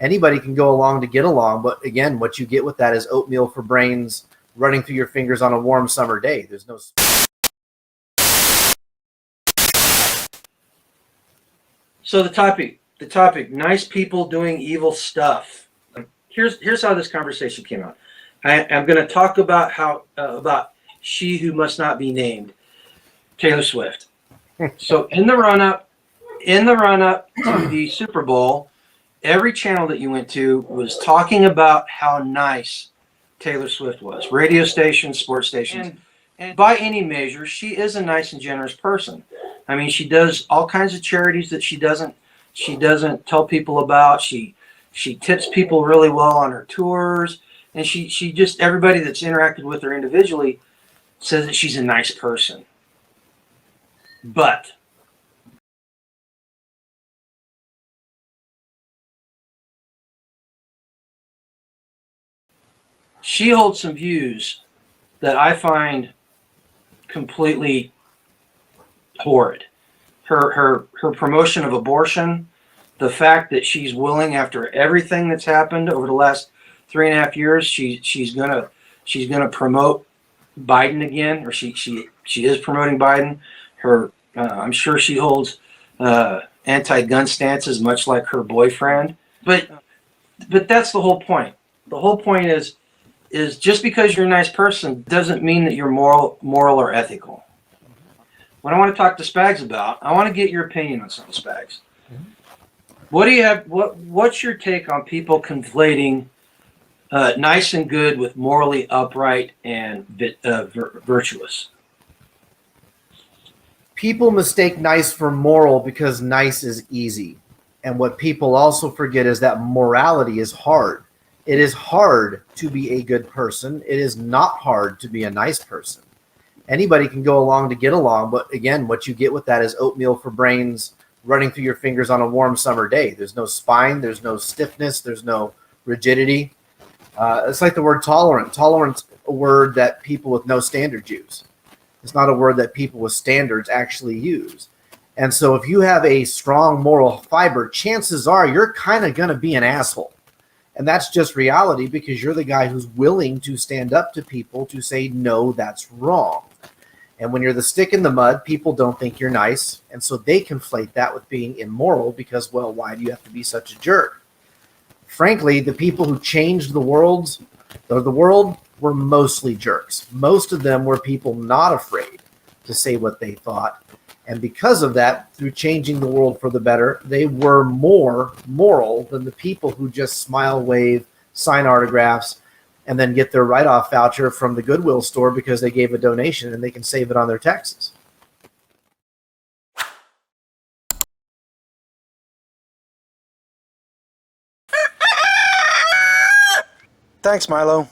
Anybody can go along to get along, but again, what you get with that is oatmeal for brains running through your fingers on a warm summer day. There's no. So the topic, nice people doing evil stuff. Here's how this conversation came out. I'm going to talk about about she who must not be named, Taylor Swift. So in the run up to the Super Bowl, every channel that you went to was talking about how nice Taylor Swift was. Radio stations, sports stations. And by any measure, she is a nice and generous person. I mean, she does all kinds of charities that she doesn't tell people about. She tips people really well on her tours, and she just, everybody that's interacted with her individually says that she's a nice person. But she holds some views that I find completely horrid. Her promotion of abortion, the fact that she's willing, after everything that's happened over the last 3.5 years, she's gonna promote Biden again, or she is promoting Biden. I'm sure she holds anti-gun stances, much like her boyfriend. But that's the whole point. The whole point is just because you're a nice person doesn't mean that you're moral or ethical. What I want to talk to Spags about, I want to get your opinion on something, Spags. What do you have? What's your take on people conflating nice and good with morally upright and virtuous? People mistake nice for moral because nice is easy. And what people also forget is that morality is hard. It is hard to be a good person. It is not hard to be a nice person. Anybody can go along to get along, but again, what you get with that is oatmeal for brains running through your fingers on a warm summer day. There's no spine, there's no stiffness, there's no rigidity. It's like the word tolerant. Tolerant's a word that people with no standards use. It's not a word that people with standards actually use. And so if you have a strong moral fiber, chances are you're kind of going to be an asshole. And that's just reality, because you're the guy who's willing to stand up to people to say, no, that's wrong. And when you're the stick in the mud, people don't think you're nice. And so they conflate that with being immoral because, well, why do you have to be such a jerk? Frankly, the people who changed the world were mostly jerks. Most of them were people not afraid to say what they thought. And because of that, through changing the world for the better, they were more moral than the people who just smile, wave, sign autographs, and then get their write-off voucher from the Goodwill store because they gave a donation and they can save it on their taxes. Thanks, Milo.